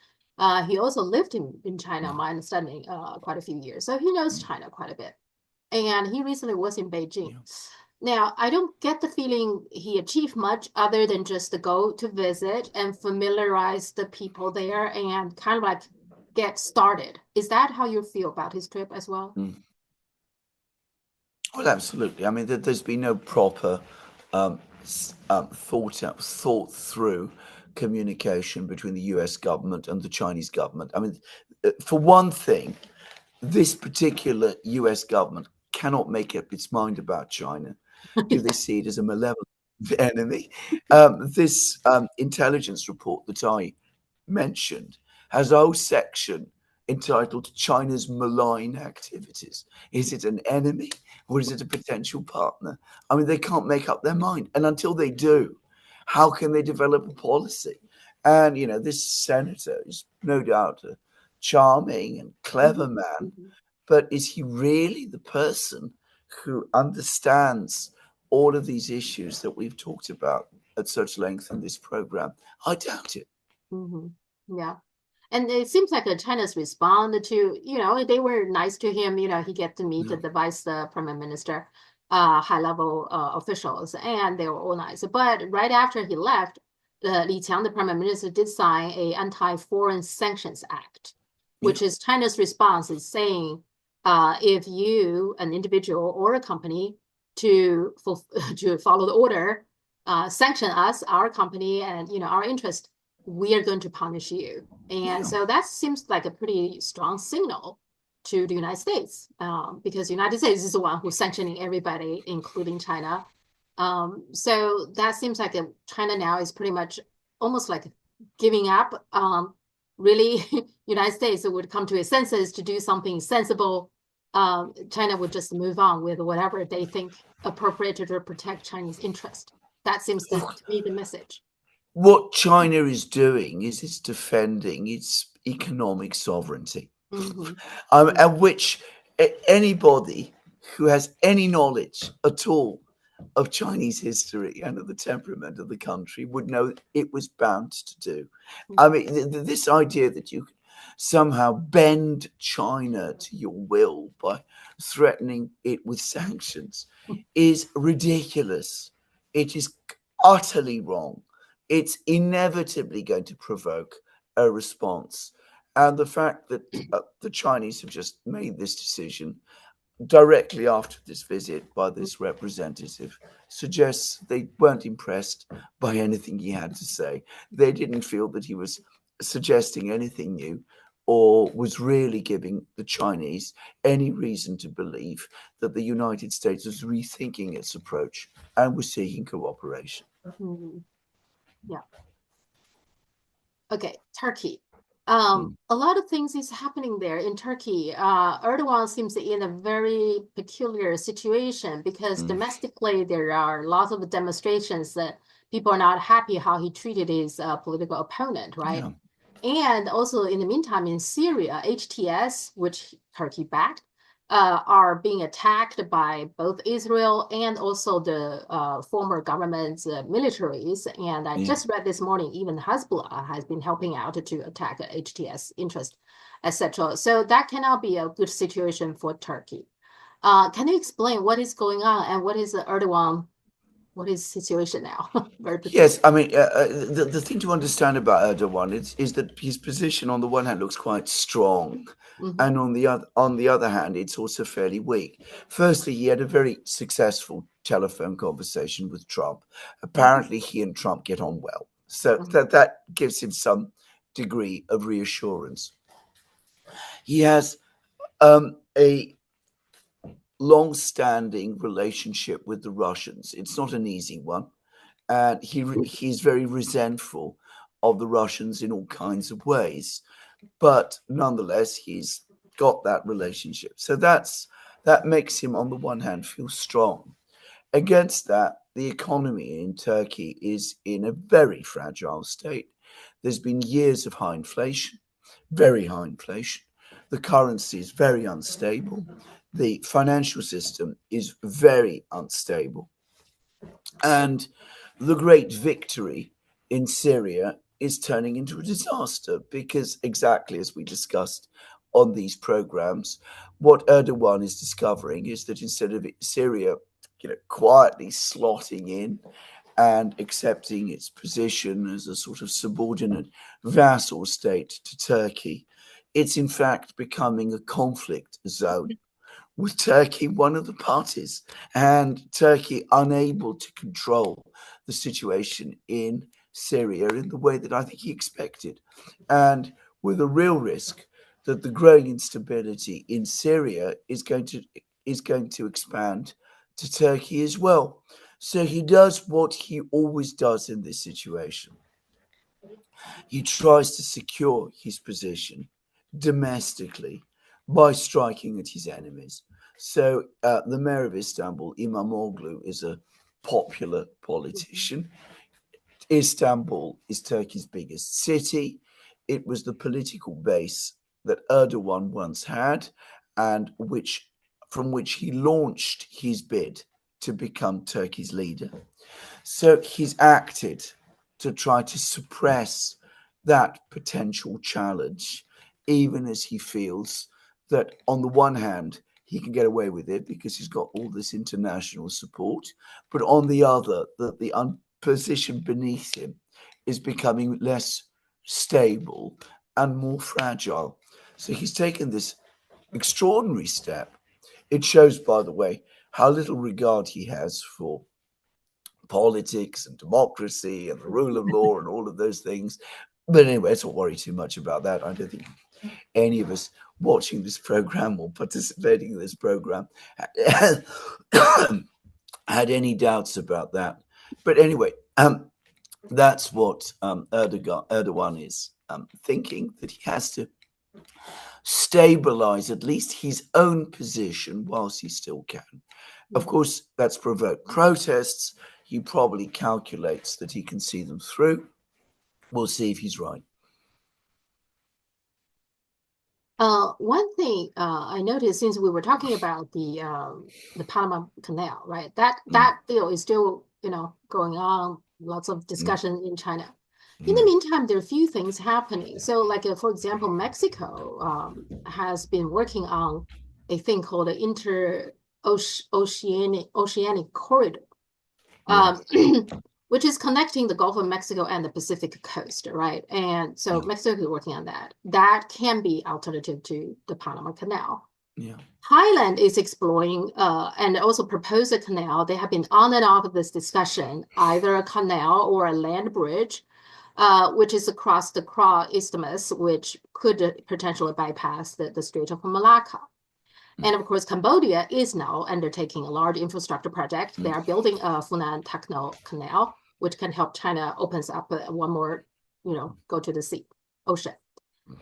He also lived in China, my understanding, quite a few years. So he knows China quite a bit. And he recently was in Beijing. Yeah. Now, I don't get the feeling he achieved much other than just to go to visit and familiarize the people there and kind of like get started. Is that how you feel about his trip as well? Well, absolutely. I mean, there's been no proper thought through communication between the US government and the Chinese government. I mean, for one thing, this particular US government cannot make up its mind about China. Do they see it as a malevolent enemy? This intelligence report that I mentioned has a whole section entitled China's malign activities. Is it an enemy or is it a potential partner? I mean, they can't make up their mind. And until they do, how can they develop a policy? And, this senator is no doubt a charming and clever man, but is he really the person who understands all of these issues that we've talked about at such length in this program? I doubt it. Yeah. And it seems like China's responded to, they were nice to him. He get to meet the vice prime minister, high-level officials, and they were all nice. But right after he left, Li Qiang, the prime minister, did sign a Anti-Foreign Sanctions Act, which is China's response is saying, if you, an individual or a company, to follow the order, sanction us, our company, and our interest, we are going to punish you. And so that seems like a pretty strong signal to the United States, because the United States is the one who's sanctioning everybody, including China. So that seems like China now is pretty much almost like giving up. Really, United States would come to a senses to do something sensible. China would just move on with whatever they think appropriate to protect Chinese interest. That seems to be the message. What China is doing is it's defending its economic sovereignty, and which anybody who has any knowledge at all of Chinese history and of the temperament of the country would know it was bound to do. I mean, this idea that you can somehow bend China to your will by threatening it with sanctions is ridiculous. It is utterly wrong. It's inevitably going to provoke a response. And the fact that the Chinese have just made this decision directly after this visit by this representative suggests they weren't impressed by anything he had to say. They didn't feel that he was suggesting anything new or was really giving the Chinese any reason to believe that the United States was rethinking its approach and was seeking cooperation. Yeah. Okay, Turkey. A lot of things is happening there in Turkey. Erdogan seems in a very peculiar situation because domestically there are lots of demonstrations that people are not happy how he treated his political opponent, right? Yeah. And also in the meantime, in Syria, HTS, which Turkey backed, are being attacked by both Israel and also the former government's militaries. And I just read this morning, even Hezbollah has been helping out to attack HTS interest, etc. So that cannot be a good situation for Turkey. Can you explain what is going on and what is Erdogan? What is the situation now? Yes, I mean, the thing to understand about Erdogan is that his position on the one hand looks quite strong, and on the other hand, it's also fairly weak. Firstly, he had a very successful telephone conversation with Trump. Apparently, he and Trump get on well, so that gives him some degree of reassurance. He has a long-standing relationship with the Russians. It's not an easy one. And he's very resentful of the Russians in all kinds of ways, but nonetheless he's got that relationship. So that makes him, on the one hand, feel strong. Against that, the economy in Turkey is in a very fragile state. There's been years of high inflation, very high inflation. The currency is very unstable. The financial system is very unstable. And the great victory in Syria is turning into a disaster because, exactly as we discussed on these programs, what Erdogan is discovering is that instead of Syria, quietly slotting in and accepting its position as a sort of subordinate vassal state to Turkey, it's in fact becoming a conflict zone, with Turkey one of the parties, and Turkey unable to control the situation in Syria in the way that I think he expected, and with a real risk that the growing instability in Syria is going to expand to Turkey as well. So he does what he always does in this situation. He tries to secure his position domestically by striking at his enemies. So the mayor of Istanbul, Imamoglu, is a popular politician. Istanbul is Turkey's biggest city. It was the political base that Erdogan once had, and from which he launched his bid to become Turkey's leader. So he's acted to try to suppress that potential challenge, even as he feels that on the one hand, he can get away with it because he's got all this international support, but on the other, that the position beneath him is becoming less stable and more fragile. So he's taken this extraordinary step. It shows, by the way, how little regard he has for politics and democracy and the rule of law and all of those things. But anyway, let's not worry too much about that. I don't think any of us watching this program or participating in this program had any doubts about that. But anyway, That's what Erdoğan is thinking, that he has to stabilize at least his own position whilst he still can. Of course, that's provoked protests. He probably calculates that he can see them through. We'll see if he's right. One thing I noticed since we were talking about the Panama Canal, right? That deal is still, going on. Lots of discussion in China. In the meantime, there are a few things happening. So, like for example, Mexico has been working on a thing called the Oceanic Corridor. Which is connecting the Gulf of Mexico and the Pacific coast, right? And so Mexico is working on that. That can be alternative to the Panama Canal. Yeah. Thailand is exploring and also proposed a canal. They have been on and off of this discussion, either a canal or a land bridge, which is across the Kra Isthmus, which could potentially bypass the Strait of Malacca. And of course, Cambodia is now undertaking a large infrastructure project. They are building a Funan Techno Canal, which can help China opens up one more, go to the ocean.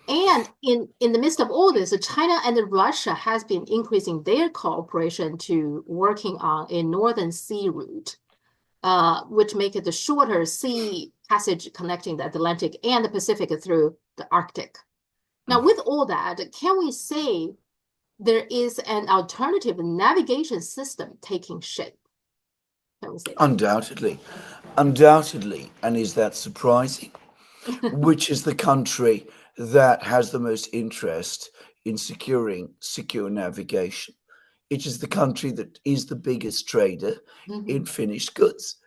And in the midst of all this, China and Russia has been increasing their cooperation to working on a northern sea route, which make it the shorter sea passage connecting the Atlantic and the Pacific through the Arctic. Now, with all that, can we say there is an alternative navigation system taking shape? Undoubtedly. And is that surprising? Which is the country that has the most interest in securing secure navigation? It is the country that is the biggest trader in finished goods.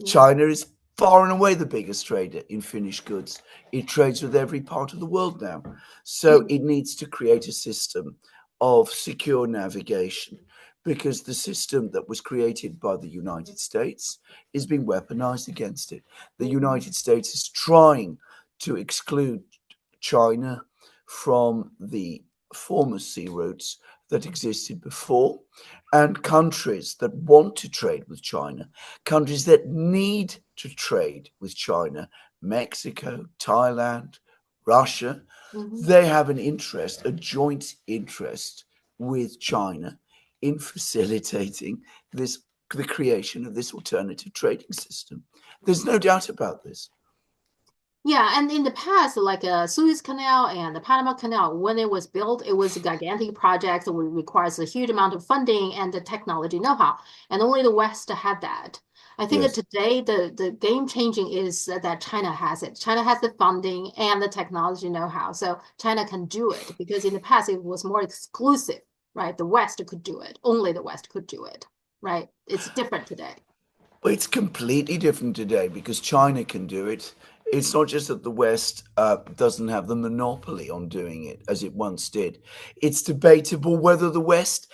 China is far and away the biggest trader in finished goods. It trades with every part of the world now. So it needs to create a system of secure navigation, because the system that was created by the United States is being weaponized against it. The United States is trying to exclude China from the former sea routes that existed before, and countries that want to trade with China, countries that need to trade with China, Mexico, Thailand, Russia, they have an interest, a joint interest with China in facilitating the creation of this alternative trading system. There's no doubt about this. Yeah, and in the past, like Suez Canal and the Panama Canal, when it was built, it was a gigantic project that requires a huge amount of funding and the technology know-how, and only the West had that. I think that today the game changing is that China has it. China has the funding and the technology know-how, so China can do it, because in the past it was more exclusive, right? The West could do it. Only the West could do it, right? It's different today. Well, it's completely different today because China can do it. It's not just that the West doesn't have the monopoly on doing it as it once did. It's debatable whether the West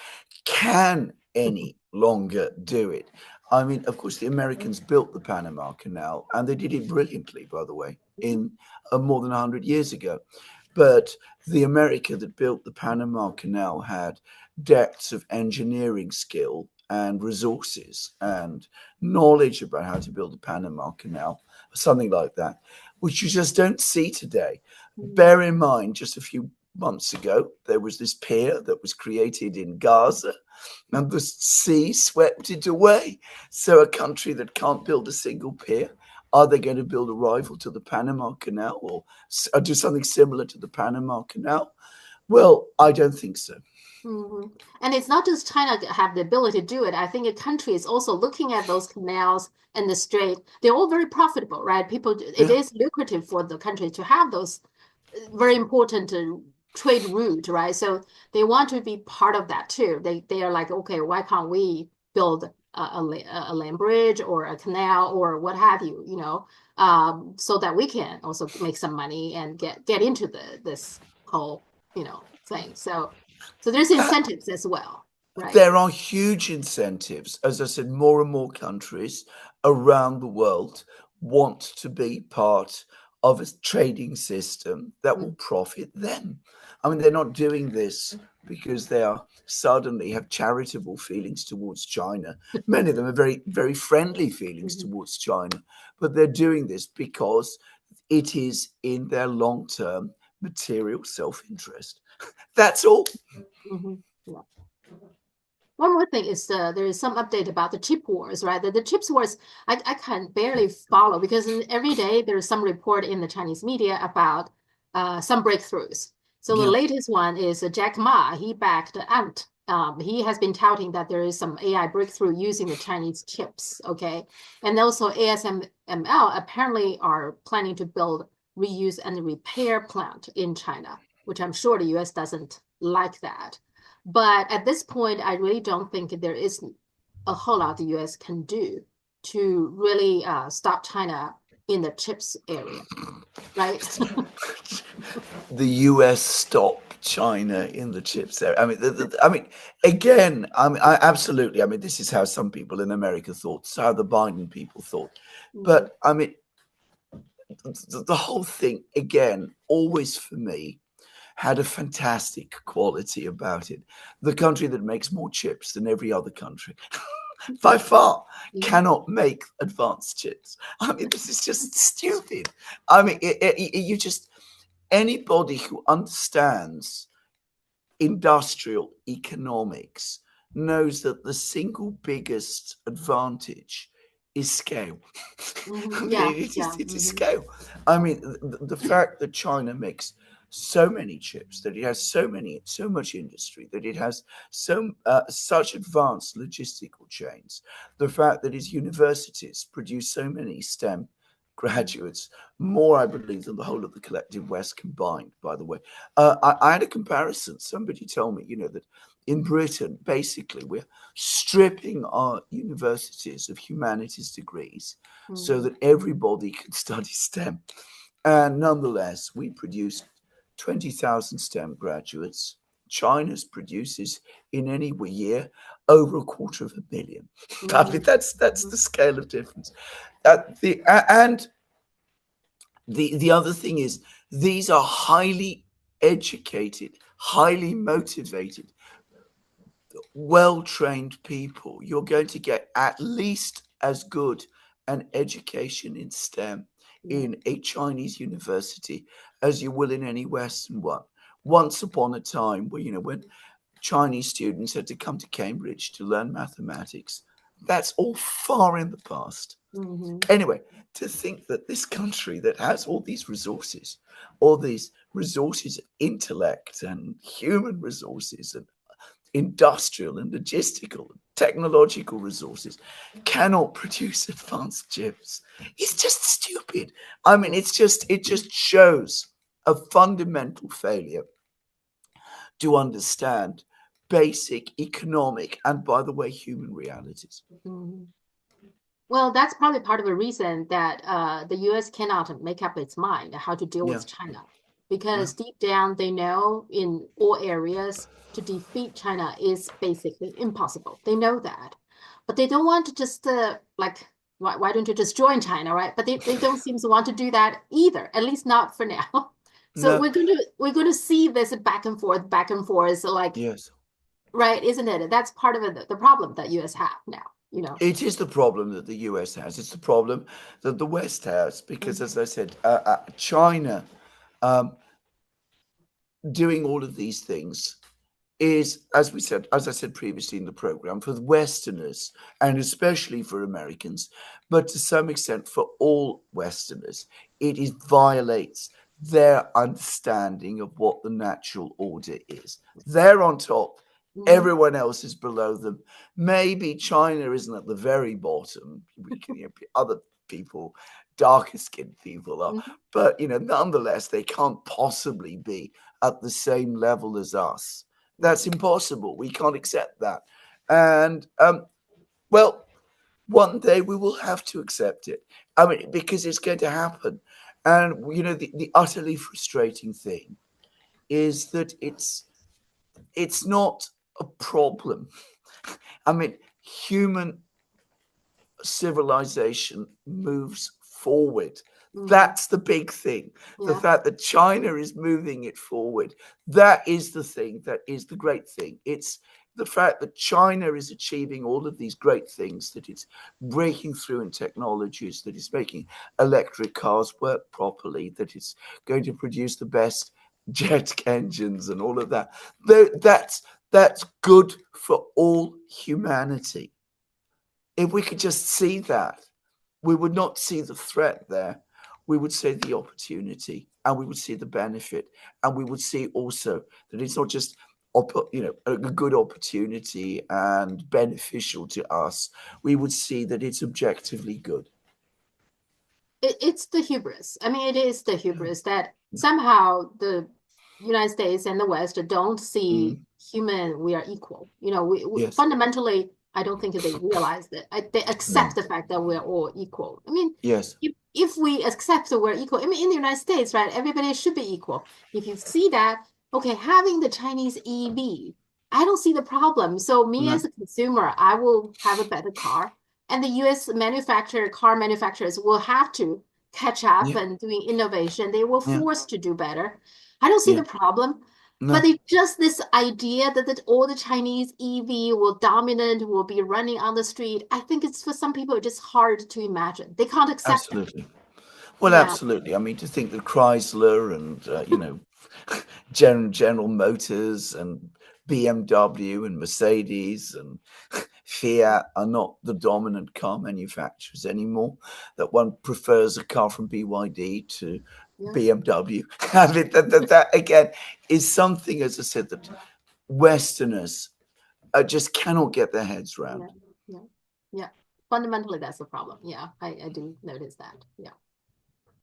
can any longer do it. I mean, of course, the Americans built the Panama Canal, and they did it brilliantly, by the way, in more than 100 years ago. But the America that built the Panama Canal had depths of engineering skill and resources and knowledge about how to build the Panama Canal, something like that, which you just don't see today. Bear in mind, just a few months ago, there was this pier that was created in Gaza, and the sea swept it away. So a country that can't build a single pier, are they going to build a rival to the Panama Canal or do something similar to the Panama Canal? Well, I don't think so. And it's not just China have the ability to do it. I think a country is also looking at those canals and the strait. They're all very profitable, right? It is lucrative for the country to have those very important trade route, right? So they want to be part of that too. They are like, okay, why can't we build a land bridge or a canal or what have you, so that we can also make some money and get into this whole, thing. So there's incentives as well, right? There are huge incentives. As I said, more and more countries around the world want to be part of a trading system that will profit them. I mean, they're not doing this because they are suddenly have charitable feelings towards China. Many of them are very, very friendly feelings towards China, but they're doing this because it is in their long-term material self-interest. That's all. Yeah. One more thing is there is some update about the chip wars, right? The chips wars, I can barely follow because every day there's some report in the Chinese media about some breakthroughs. So the latest one is Jack Ma. He backed Ant. He has been touting that there is some AI breakthrough using the Chinese chips, okay? And also ASML apparently are planning to build reuse and repair plant in China, which I'm sure the US doesn't like that. But at this point, I really don't think there is a whole lot the US can do to really stop China in the chips area, right? The US stopped China in the chips area. I mean, again, I absolutely. I mean, this is how some people in America thought. It's how the Biden people thought. But I mean, the whole thing again, always for me, had a fantastic quality about it. The country that makes more chips than every other country, by far, cannot make advanced chips. I mean, this is just stupid. I mean, you just, anybody who understands industrial economics knows that the single biggest advantage is scale. It is scale. I mean, the fact that China makes so many chips, that it has so much industry, that it has such advanced logistical chains, the fact that its universities produce so many STEM graduates, more, I believe, than the whole of the collective West combined, by the way. I had a comparison. Somebody told me, that in Britain, basically, we're stripping our universities of humanities degrees so that everybody can study STEM. And nonetheless, we produce 20,000 STEM graduates. China's produces in any year over 250,000. I mean, that's the scale of difference. And the other thing is, these are highly educated, highly motivated, well-trained people. You're going to get at least as good an education in STEM in a Chinese university as you will in any Western one. Once upon a time, where when Chinese students had to come to Cambridge to learn mathematics, that's all far in the past. Anyway, to think that this country that has all these resources of intellect and human resources and industrial and logistical and technological resources cannot produce advanced chips, it's just stupid. I mean, it just shows a fundamental failure to understand basic economic and, by the way, human realities. Well, that's probably part of the reason that the US cannot make up its mind how to deal with China, because deep down they know in all areas to defeat China is basically impossible. They know that, but they don't want to just why don't you just join China, right? But they don't seem to want to do that either, at least not for now. So we're going to see this back and forth, like right, isn't it? That's part of the problem that US have now. It is the problem that the US has. It's the problem that the West has, because, as I said, China doing all of these things is, as I said previously in the program, for the Westerners and especially for Americans, but to some extent for all Westerners, it violates their understanding of what the natural order is. They're on top. Everyone else is below them. Maybe China isn't at the very bottom. Other people, darker skinned people are. But, nonetheless, they can't possibly be at the same level as us. That's impossible. We can't accept that. And, well, one day we will have to accept it. I mean, because it's going to happen. And, the utterly frustrating thing is that it's not a problem. I mean, human civilization moves forward. Mm, That's the big thing. The yeah. fact that China is moving it forward. That is the thing. That is the great thing. It's the fact that China is achieving all of these great things, that it's breaking through in technologies, that it's making electric cars work properly, that it's going to produce the best jet engines and all of that. That's good for all humanity. If we could just see that, we would not see the threat there. We would see the opportunity, and we would see the benefit, and we would see also that it's not just a good opportunity and beneficial to us. We would see that it's objectively good. It's the hubris. I mean, it is the hubris that somehow the United States and the West don't see Mm, human, we are equal. We yes. fundamentally, I don't think they realize that. They accept No. the fact that we're all equal. I mean, Yes. if we accept that we're equal, I mean, in the United States, right, everybody should be equal. If you see that, okay, having the Chinese EV, I don't see the problem. So me as No. a consumer, I will have a better car and the US car manufacturers will have to catch up Yeah. and doing innovation. They will Yeah. force to do better. I don't see Yeah. the problem. But No. it's just this idea that all the Chinese EV will dominant, will be running on the street. I think it's for some people just hard to imagine. They can't accept that. Absolutely. Well, Yeah. absolutely. I mean, to think that Chrysler and General Motors and BMW and Mercedes and Fiat are not the dominant car manufacturers anymore. That one prefers a car from BYD to Yeah. BMW. I mean, that again is something, as I said, that Westerners just cannot get their heads Yeah. around. Yeah. Yeah. Fundamentally, that's the problem. Yeah. I do notice that. Yeah.